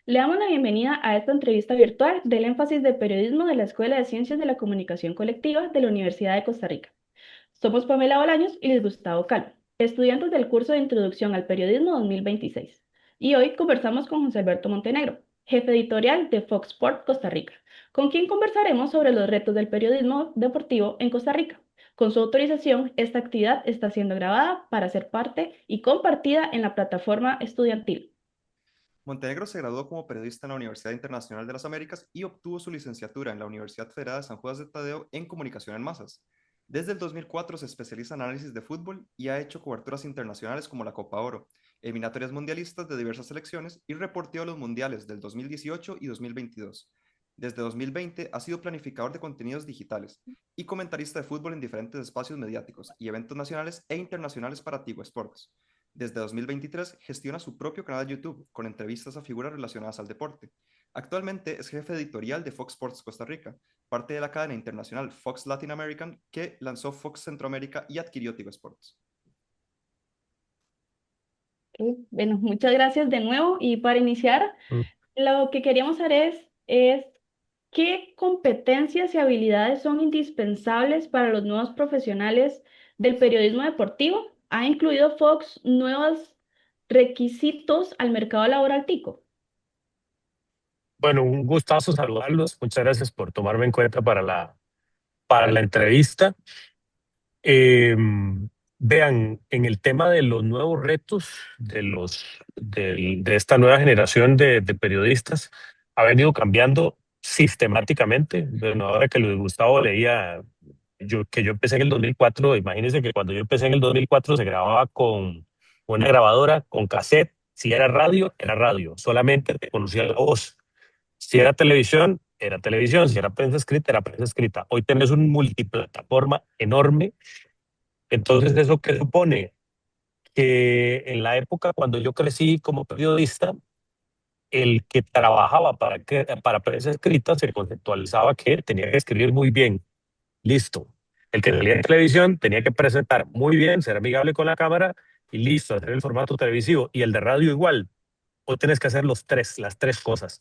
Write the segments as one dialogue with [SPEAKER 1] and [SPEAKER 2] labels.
[SPEAKER 1] Le damos la bienvenida a esta entrevista virtual del énfasis de periodismo de la Escuela de Ciencias de la Comunicación Colectiva de la Universidad de Costa Rica. Somos Pamela Bolaños y Luis Gustavo Calvo, estudiantes del curso de Introducción al Periodismo 2026. Y hoy conversamos con José Alberto Montenegro, jefe editorial de Fox Sports Costa Rica, con quien conversaremos sobre los retos del periodismo deportivo en Costa Rica. Con su autorización, esta actividad está siendo grabada para ser parte y compartida en la plataforma estudiantil.
[SPEAKER 2] Montenegro se graduó como periodista en la Universidad Internacional de las Américas y obtuvo su licenciatura en la Universidad Federal de San Juan de Tadeo en Comunicación en Masas. Desde el 2004 se especializa en análisis de fútbol y ha hecho coberturas internacionales como la Copa Oro, eliminatorias mundialistas de diversas selecciones y reporteó los mundiales del 2018 y 2022. Desde 2020 ha sido planificador de contenidos digitales y comentarista de fútbol en diferentes espacios mediáticos y eventos nacionales e internacionales para Tigo Sports. Desde 2023 gestiona su propio canal de YouTube con entrevistas a figuras relacionadas al deporte. Actualmente es jefe editorial de Fox Sports Costa Rica, parte de la cadena internacional Fox Latin American que lanzó Fox Centroamérica y adquirió Tigo Sports.
[SPEAKER 1] Bueno, muchas gracias de nuevo y para iniciar,
[SPEAKER 3] Mm.
[SPEAKER 1] lo que queríamos saber es qué competencias y habilidades son indispensables para los nuevos profesionales del periodismo deportivo. ¿Ha incluido Fox nuevos requisitos al mercado laboral tico?
[SPEAKER 3] Bueno, un gustazo saludarlos. Muchas gracias por tomarme en cuenta para la entrevista. Eh, Vean, en el tema de los nuevos retos de esta nueva generación de periodistas, ha venido cambiando sistemáticamente. Bueno, ahora que Luis Gustavo leía, que yo empecé en el 2004, imagínense que cuando yo empecé en el 2004 se grababa con una grabadora, con cassette. Si era radio, solamente te conocía la voz. Si era televisión, era televisión. Si era prensa escrita, era prensa escrita. Hoy tenés un multiplataforma enorme. Entonces, ¿eso qué supone? Que en la época cuando yo crecí como periodista, el que trabajaba para prensa escrita se conceptualizaba que tenía que escribir muy bien. Listo. El que salía en televisión tenía que presentar muy bien, ser amigable con la cámara y listo, hacer el formato televisivo. Y el de radio igual. Hoy tienes que hacer las tres cosas.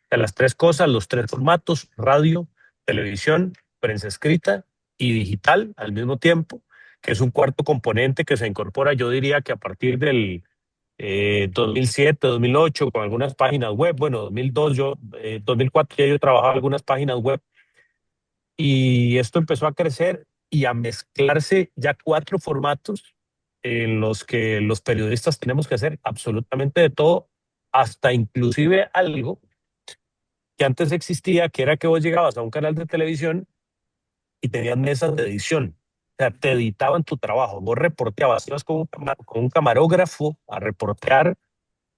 [SPEAKER 3] O sea, las tres cosas, los tres formatos: radio, televisión, prensa escrita y digital al mismo tiempo, que es un cuarto componente que se incorpora, yo diría que a partir del 2007, 2008, con algunas páginas web. Bueno, 2002, 2004 ya yo trabajaba en algunas páginas web y esto empezó a crecer y a mezclarse ya cuatro formatos en los que los periodistas tenemos que hacer absolutamente de todo, hasta inclusive algo que antes existía, que era que vos llegabas a un canal de televisión y tenías mesas de edición. O sea, te editaban tu trabajo, vos reporteabas, ibas con un camarógrafo a reportear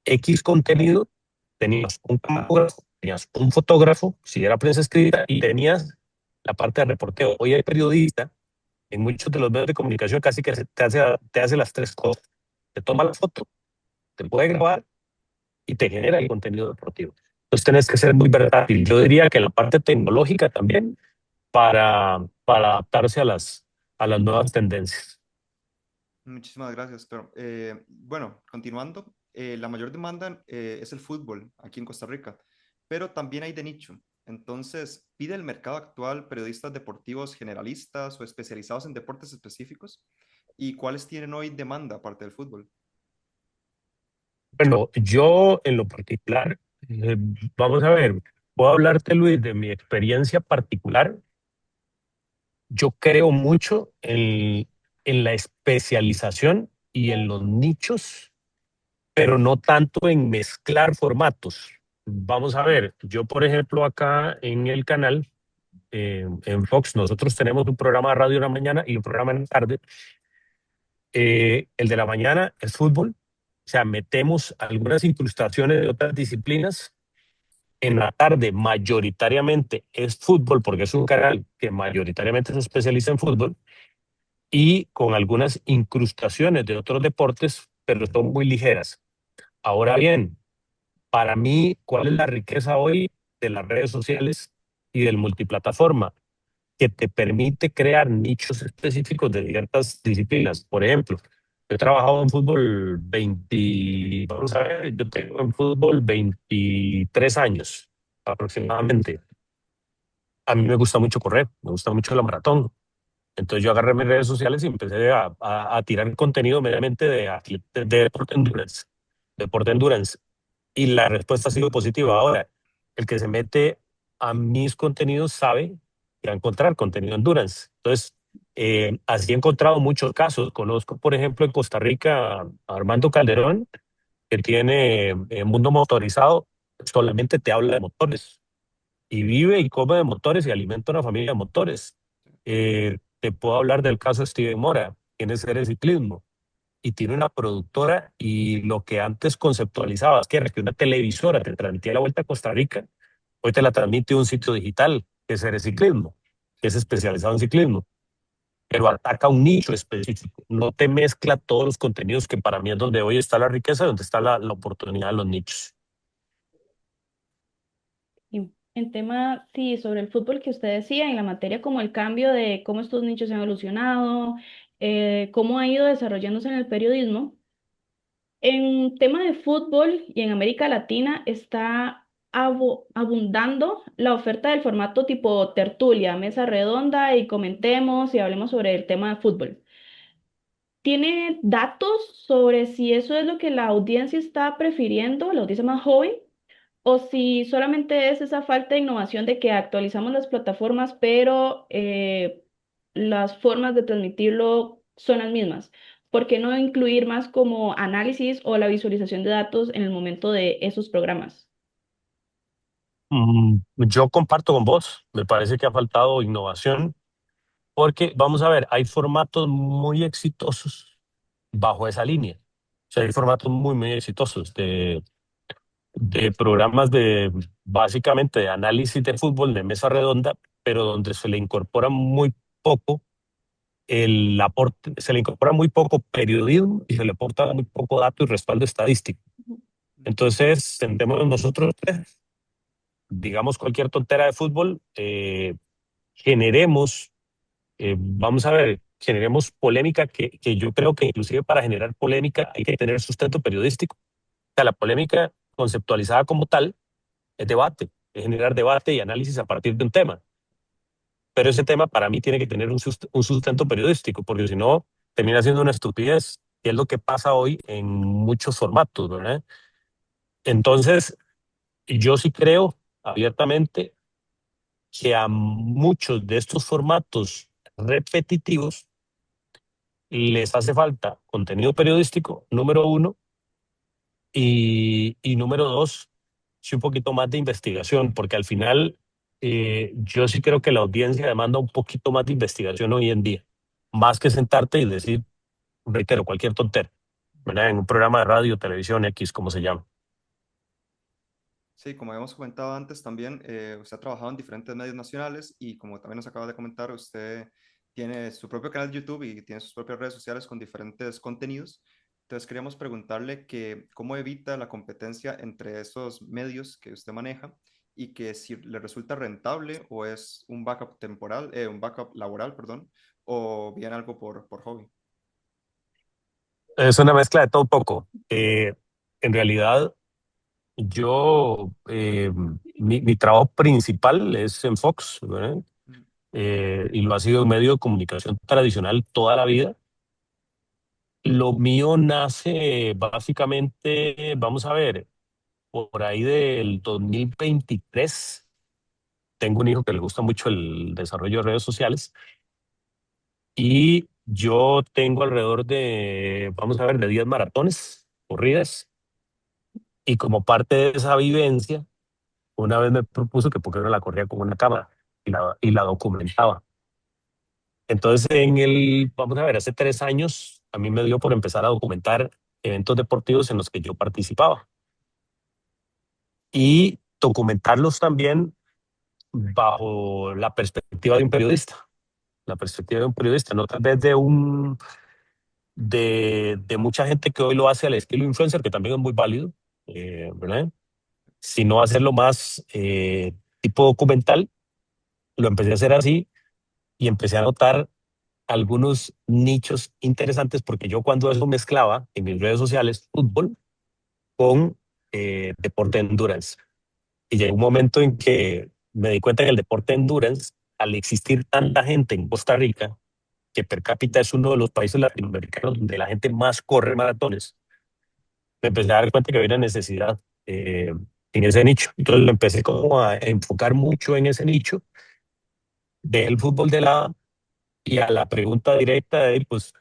[SPEAKER 3] X contenido, tenías un camarógrafo, tenías un fotógrafo, si era prensa escrita, y tenías la parte de reporteo. Hoy hay periodista en muchos de los medios de comunicación casi que te hace las tres cosas. Te toma la foto, te puede grabar y te genera el contenido deportivo. Entonces tenés que ser muy versátil. Yo diría que la parte tecnológica también para adaptarse a las nuevas tendencias.
[SPEAKER 2] Muchísimas gracias. Pero, bueno, continuando, la mayor demanda es el fútbol aquí en Costa Rica, pero también hay de nicho. Entonces, ¿pide el mercado actual periodistas deportivos generalistas o especializados en deportes específicos? ¿Y cuáles tienen hoy demanda aparte del fútbol?
[SPEAKER 3] Bueno, yo en lo particular, vamos a ver, puedo hablarte, Luis, de mi experiencia particular. Yo creo mucho en la especialización y en los nichos, pero no tanto en mezclar formatos. Vamos a ver, yo por ejemplo acá en el canal, en Fox, nosotros tenemos un programa de radio en la mañana y un programa en la tarde. El de la mañana es fútbol, o sea, metemos algunas incrustaciones de otras disciplinas. En la tarde mayoritariamente es fútbol porque es un canal que mayoritariamente se especializa en fútbol y con algunas incrustaciones de otros deportes, pero son muy ligeras. Ahora bien, para mí, ¿cuál es la riqueza hoy de las redes sociales y del multiplataforma? Que te permite crear nichos específicos de ciertas disciplinas. Por ejemplo, He trabajado en fútbol 20, vamos a ver, yo tengo en fútbol 23 años aproximadamente. A mí me gusta mucho correr, me gusta mucho la maratón. Entonces yo agarré mis redes sociales y empecé a tirar contenido mediamente de deporte endurance, deporte endurance. Y la respuesta ha sido positiva. Ahora, el que se mete a mis contenidos sabe que va a encontrar contenido endurance. Entonces, así he encontrado muchos casos. Conozco, por ejemplo, en Costa Rica a Armando Calderón, que tiene Mundo Motorizado, solamente te habla de motores y vive y come de motores y alimenta una familia de motores. Te puedo hablar del caso de Steven Mora, tiene Seres Ciclismo y tiene una productora y lo que antes conceptualizabas, que era que una televisora te transmitía la Vuelta a Costa Rica, hoy te la transmite un sitio digital, que es Seres Ciclismo, que es especializado en ciclismo, pero ataca un nicho específico, no te mezcla todos los contenidos que para mí es donde hoy está la riqueza, donde está la oportunidad de los nichos.
[SPEAKER 1] Y en tema, sí, sobre el fútbol que usted decía, en la materia como el cambio de cómo estos nichos han evolucionado, cómo ha ido desarrollándose en el periodismo. En tema de fútbol y en América Latina está abundando la oferta del formato tipo tertulia, mesa redonda y comentemos y hablemos sobre el tema de fútbol. ¿Tiene datos sobre si eso es lo que la audiencia está prefiriendo, la audiencia más joven? O si solamente es esa falta de innovación de que actualizamos las plataformas, pero las formas de transmitirlo son las mismas. ¿Por qué no incluir más como análisis o la visualización de datos en el momento de esos programas?
[SPEAKER 3] Yo comparto con vos, me parece que ha faltado innovación, porque vamos a ver, hay formatos muy exitosos bajo esa línea. O sea, hay formatos muy exitosos de programas de básicamente de análisis de fútbol de mesa redonda, pero donde se le incorpora muy poco el aporte, se le incorpora muy poco periodismo y se le aporta muy poco dato y respaldo estadístico. Entonces, sentémonos nosotros tres, digamos cualquier tontera de fútbol, generemos, vamos a ver, generemos polémica que yo creo que inclusive para generar polémica hay que tener sustento periodístico. O sea, la polémica conceptualizada como tal es debate, es generar debate y análisis a partir de un tema. Pero ese tema para mí tiene que tener un sustento periodístico, porque si no, termina siendo una estupidez, que es lo que pasa hoy en muchos formatos, ¿verdad? Entonces, yo sí creo abiertamente que a muchos de estos formatos repetitivos les hace falta contenido periodístico, número uno, y número dos, sí un poquito más de investigación, porque al final yo sí creo que la audiencia demanda un poquito más de investigación hoy en día, más que sentarte y decir, reitero, cualquier tontera, ¿verdad? En un programa de radio, televisión, X, como se llama.
[SPEAKER 2] Sí, como habíamos comentado antes también, usted ha trabajado en diferentes medios nacionales y como también nos acaba de comentar, usted tiene su propio canal de YouTube y tiene sus propias redes sociales con diferentes contenidos. Entonces queríamos preguntarle que cómo evita la competencia entre esos medios que usted maneja y que si le resulta rentable o es un backup temporal, un backup laboral, perdón, o bien algo por hobby.
[SPEAKER 3] Es una mezcla de todo un poco. En realidad, yo, mi trabajo principal es en Fox, ¿verdad?
[SPEAKER 2] Mm.
[SPEAKER 3] Y lo ha sido en medio de comunicación tradicional toda la vida. Lo mío nace básicamente, vamos a ver, por ahí del 2023. Tengo un hijo que le gusta mucho el desarrollo de redes sociales y yo tengo alrededor de, vamos a ver, de 10 maratones corridas y como parte de esa vivencia, una vez me propuso que por qué no la corría con una cámara y la documentaba. Entonces, vamos a ver, hace 3 años a mí me dio por empezar a documentar eventos deportivos en los que yo participaba y documentarlos también bajo la perspectiva de un periodista. La perspectiva de un periodista, no tal vez de mucha gente que hoy lo hace al estilo influencer, que también es muy válido, ¿verdad? Sino hacerlo más tipo documental. Lo empecé a hacer así y empecé a notar algunos nichos interesantes porque yo cuando eso mezclaba en mis redes sociales fútbol con deporte de endurance. Y llegó un momento en que me di cuenta que el deporte de endurance, al existir tanta gente en Costa Rica, que per cápita es uno de los países latinoamericanos donde la gente más corre maratones, me empecé a dar cuenta que había una necesidad eh, en ese nicho. Entonces lo empecé como a enfocar mucho en ese nicho, del fútbol de lado y a la pregunta directa de, pues,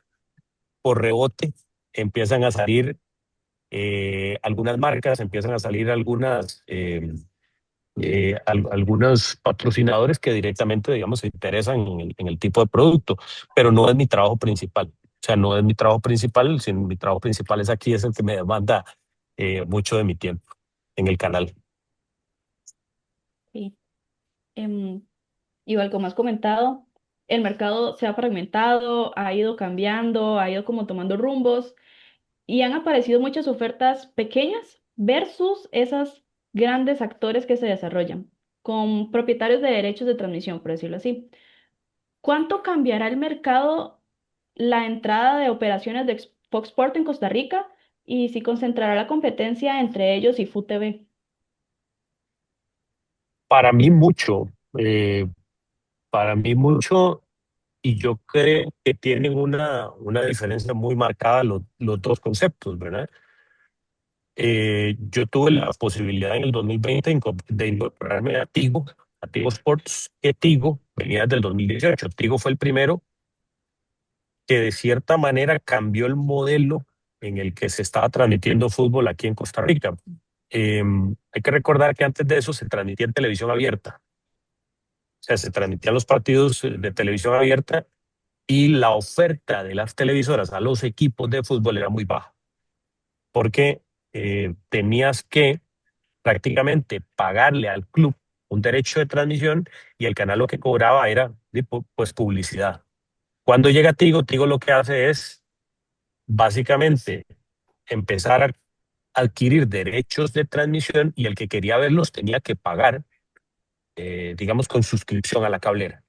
[SPEAKER 3] por rebote empiezan a salir algunas marcas, empiezan a salir algunos patrocinadores que directamente, digamos, se interesan en el tipo de producto, pero no es mi trabajo principal. O sea, no es mi trabajo principal, sino mi trabajo principal es aquí, es el que me demanda mucho de mi tiempo en el canal.
[SPEAKER 1] Sí. Em, Igual como has comentado, el mercado se ha fragmentado, ha ido cambiando, ha ido como tomando rumbos y han aparecido muchas ofertas pequeñas versus esas grandes actores que se desarrollan, con propietarios de derechos de transmisión, por decirlo así. ¿Cuánto cambiará el mercado la entrada de operaciones de Fox Sport en Costa Rica y si concentrará la competencia entre ellos y FUTV?
[SPEAKER 3] Para mí mucho, eh, para mí mucho, y yo creo que tienen una diferencia muy marcada los dos conceptos, ¿verdad? Yo tuve la posibilidad en el 2020 de incorporarme a Tigo Sports, que Tigo venía desde el 2018. Tigo fue el primero que de cierta manera cambió el modelo en el que se estaba transmitiendo fútbol aquí en Costa Rica. Hay que recordar que antes de eso se transmitía en televisión abierta, o sea, se transmitían los partidos de televisión abierta y la oferta de las televisoras a los equipos de fútbol era muy baja, porque tenías que prácticamente pagarle al club un derecho de transmisión y el canal lo que cobraba era pues publicidad. Cuando llega Tigo, Tigo lo que hace es básicamente empezar a adquirir derechos de transmisión y el que quería verlos tenía que pagar, digamos, con suscripción a la cablera.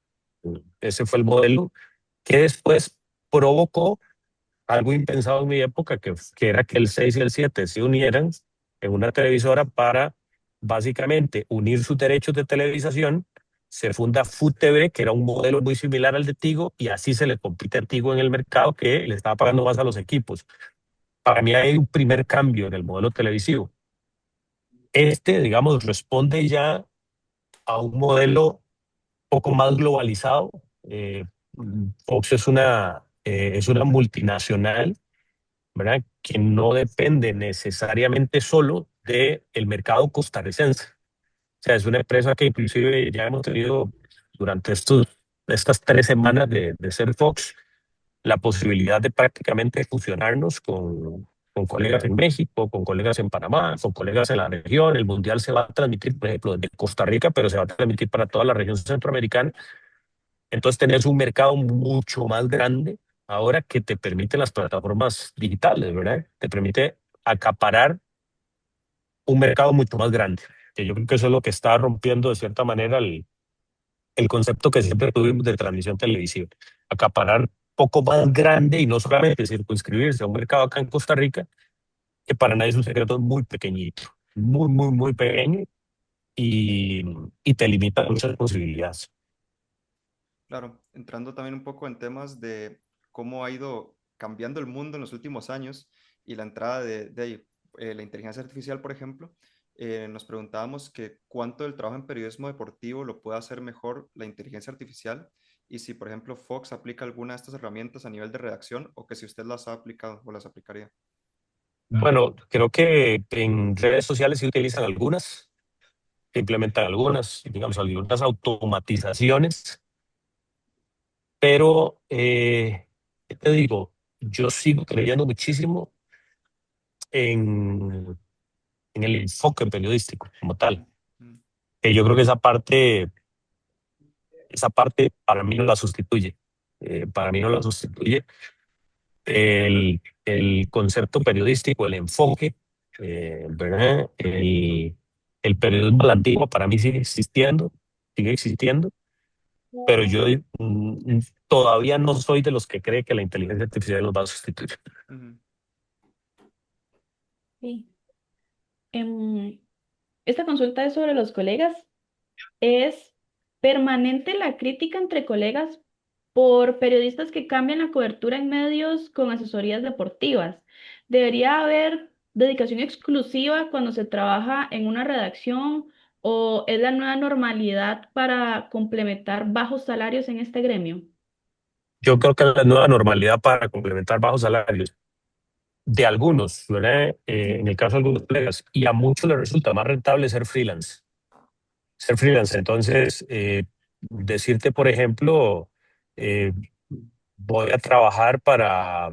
[SPEAKER 3] Ese fue el modelo que después provocó algo impensado en mi época, que era que el 6 y el 7 se unieran en una televisora para básicamente unir sus derechos de televisación. Se funda FUTV, que era un modelo muy similar al de Tigo, y así se le compite a Tigo en el mercado, que le estaba pagando más a los equipos. Para mí hay un primer cambio en el modelo televisivo. Digamos, responde ya a un modelo poco más globalizado. Fox es una multinacional, ¿verdad? Que no depende necesariamente solo del mercado costarricense. O sea, es una empresa que inclusive ya hemos tenido durante estas 3 semanas de ser Fox la posibilidad de prácticamente fusionarnos con colegas en México, con colegas en Panamá, con colegas en la región. El Mundial se va a transmitir, por ejemplo, desde Costa Rica, pero se va a transmitir para toda la región centroamericana. Entonces tenés un mercado mucho más grande ahora que te permiten las plataformas digitales, ¿verdad? Te permite acaparar un mercado mucho más grande. Que yo creo que eso es lo que está rompiendo de cierta manera el concepto que siempre tuvimos de transmisión televisiva. Acaparar poco más grande y no solamente circunscribirse a un mercado acá en Costa Rica, que para nadie es un secreto, es muy pequeñito, muy, muy, muy pequeño y, y te limita muchas posibilidades.
[SPEAKER 2] Claro, entrando también un poco en temas de cómo ha ido cambiando el mundo en los últimos años y la entrada de la inteligencia artificial, por ejemplo, nos preguntábamos que cuánto del trabajo en periodismo deportivo lo puede hacer mejor la inteligencia artificial y si, por ejemplo, Fox aplica alguna de estas herramientas a nivel de redacción o que si usted las ha aplicado o las aplicaría.
[SPEAKER 3] Bueno, creo que en redes sociales se utilizan algunas, se implementan algunas, digamos, algunas automatizaciones, pero, ¿qué te digo? Yo sigo creyendo muchísimo en, en el enfoque periodístico como tal.
[SPEAKER 2] Mm,
[SPEAKER 3] Que yo creo que esa parte para mí no la sustituye. Para mí no la sustituye el concepto periodístico, el enfoque, ¿verdad? El periodismo a la antigua para mí sigue existiendo, sigue existiendo. pero yo todavía no soy de los que cree que la inteligencia artificial nos va a sustituir.
[SPEAKER 2] Ujú.
[SPEAKER 1] Sí. Em, esta consulta es sobre los colegas. ¿Es permanente la crítica entre colegas por periodistas que cambian la cobertura en medios con asesorías deportivas? ¿Debería haber dedicación exclusiva cuando se trabaja en una redacción o es la nueva normalidad para complementar bajos salarios en este gremio?
[SPEAKER 3] Yo creo que la nueva normalidad para complementar bajos salarios de algunos, ¿verdad? En el caso de algunos colegas, y a muchos les resulta más rentable ser freelance. Ser freelance. Entonces, decirte, por ejemplo, eh, voy a trabajar para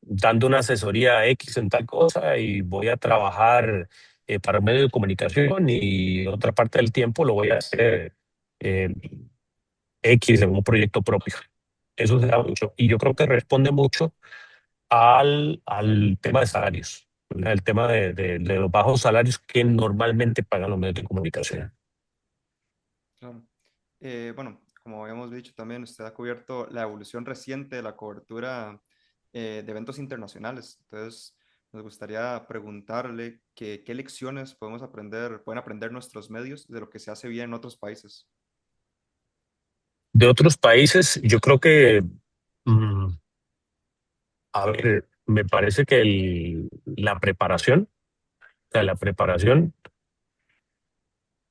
[SPEAKER 3] dando una asesoría X en tal cosa y voy a trabajar para un medio de comunicación y otra parte del tiempo lo voy a hacer eh, X en un proyecto propio. Eso se da mucho. Y yo creo que responde mucho al tema de salarios, ¿verdad? El tema de los bajos salarios que normalmente pagan los medios de comunicación.
[SPEAKER 2] Claro. Bueno, como habíamos dicho también, usted ha cubierto la evolución reciente de la cobertura de eventos internacionales. Entonces, nos gustaría preguntarle qué lecciones podemos aprender, pueden aprender nuestros medios de lo que se hace bien en otros países.
[SPEAKER 3] De otros países, yo creo que, mm, a ver, me parece que la preparación, o sea, la preparación,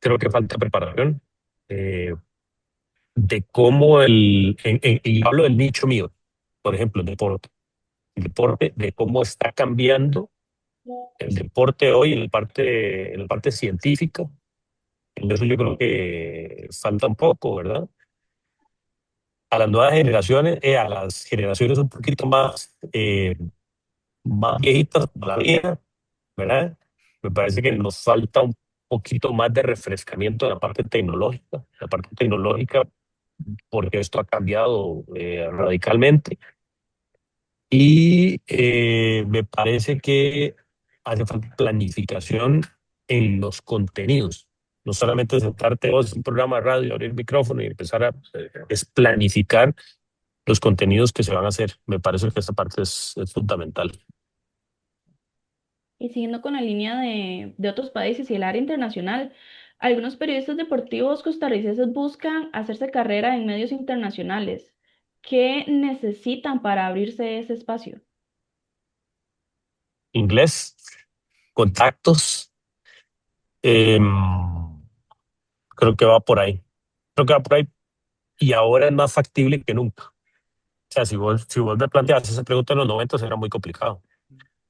[SPEAKER 3] creo que falta preparación eh, de cómo y hablo del nicho mío, por ejemplo, el deporte, de cómo está cambiando el deporte hoy en la parte científica. En eso yo creo que falta un poco, ¿verdad? A las nuevas generaciones, a las generaciones un poquito más viejitas, como la mía, ¿verdad? Me parece que nos falta un poquito más de refrescamiento de la parte tecnológica, porque esto ha cambiado radicalmente. Y me parece que hace falta planificación en los contenidos. No solamente sentarte vos en un programa de radio, abrir el micrófono y empezar es planificar los contenidos que se van a hacer. Me parece que esta parte es fundamental.
[SPEAKER 1] Y siguiendo con la línea de otros países y el área internacional, algunos periodistas deportivos costarricenses buscan hacerse carrera en medios internacionales. ¿Qué necesitan para abrirse ese espacio?
[SPEAKER 3] Inglés, contactos, em, creo que va por ahí. Creo que va por ahí y ahora es más factible que nunca. O sea, si vos me planteas esa pregunta en los 90 era muy complicado.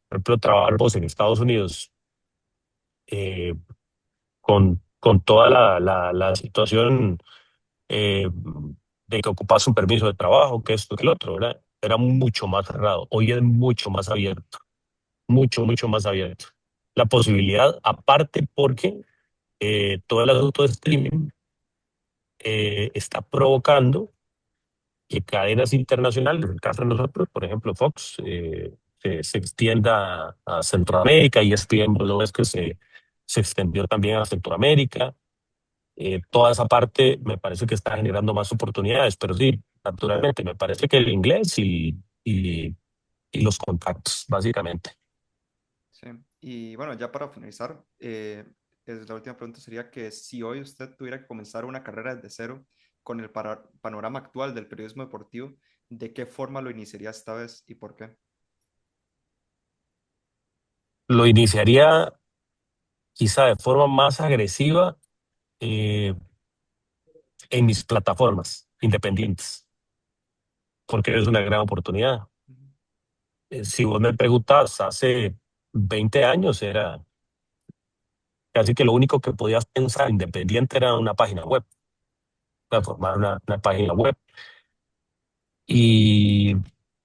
[SPEAKER 3] Por ejemplo, trabajar vos en Estados Unidos eh, con toda la situación eh, de que ocupas un permiso de trabajo, que esto, que el otro, ¿verdad? Era mucho más cerrado. Hoy es mucho más abierto, mucho, mucho más abierto. La posibilidad, aparte porque todo el asunto de streaming está provocando que cadenas internacionales, en el caso de nosotros, por ejemplo, Fox, se extienda a Centroamérica y ESPN, lo ves que se extendió también a Centroamérica. Toda esa parte me parece que está generando más oportunidades, pero sí, naturalmente, me parece que el inglés y los contactos, básicamente.
[SPEAKER 2] Sí. Y bueno, ya para finalizar, la última pregunta sería que si hoy usted tuviera que comenzar una carrera desde cero con el panorama actual del periodismo deportivo, ¿de qué forma lo iniciaría esta vez y por qué?
[SPEAKER 3] Lo iniciaría quizá de forma más agresiva eh, en mis plataformas independientes, porque es una gran oportunidad.
[SPEAKER 2] Ujú.
[SPEAKER 3] Si vos me preguntas, hace 20 años era casi que lo único que podías pensar independiente era una página web, formar una página web. Y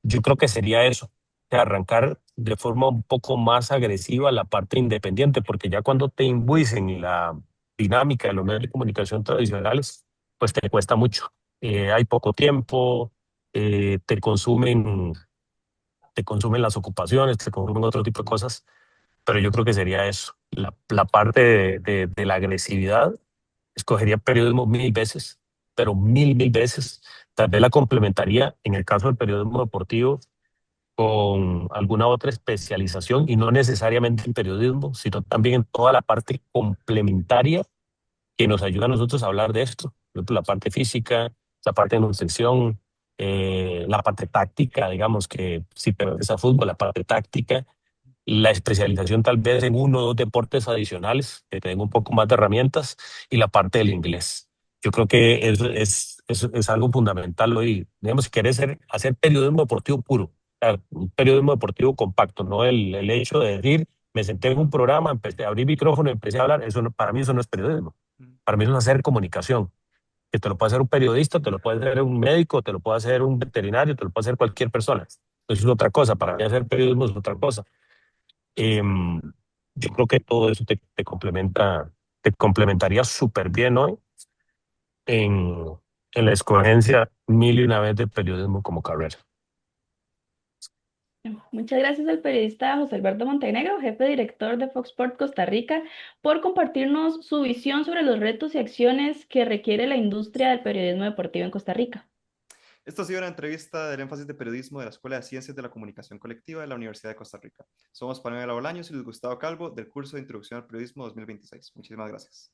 [SPEAKER 3] yo creo que sería eso, de arrancar de forma un poco más agresiva la parte independiente, porque ya cuando te imbuís en la dinámica de los medios de comunicación tradicionales, pues te cuesta mucho. Hay poco tiempo, te consumen las ocupaciones, te consumen otro tipo de cosas, pero yo creo que sería eso. La parte de la agresividad, escogería periodismo mil veces pero mil veces. Tal vez la complementaría en el caso del periodismo deportivo con alguna otra especialización y no necesariamente en periodismo, sino también en toda la parte complementaria que nos ayuda a nosotros a hablar de esto. Por ejemplo, la parte física, la parte de nutrición, la parte táctica, digamos que si es a fútbol, la parte táctica, la especialización tal vez en uno o dos deportes adicionales que tengan un poco más de herramientas y la parte del inglés. Yo creo que eso es algo fundamental hoy. Digamos, si querés hacer periodismo deportivo puro, o sea, un periodismo deportivo compacto, no el hecho de decir, me senté en un programa, empecé a abrir micrófono, empecé a hablar, eso para mí eso no es periodismo. Para mí eso es hacer comunicación, que te lo puede hacer un periodista, te lo puede hacer un médico, te lo puede hacer un veterinario, te lo puede hacer cualquier persona. Eso es otra cosa, para mí hacer periodismo es otra cosa. Em, yo creo que todo eso te complementa, te complementaría súper bien hoy en, en la escogencia mil y una vez de periodismo como carrera.
[SPEAKER 1] Muchas gracias al periodista José Alberto Montenegro, jefe director de Fox Sports Costa Rica, por compartirnos su visión sobre los retos y acciones que requiere la industria del periodismo deportivo en Costa Rica.
[SPEAKER 2] Esta ha sido una entrevista del énfasis de periodismo de la Escuela de Ciencias de la Comunicación Colectiva de la Universidad de Costa Rica. Somos Pamela Bolaños y Luis Gustavo Calvo del curso de Introducción al Periodismo 2026. Muchísimas gracias.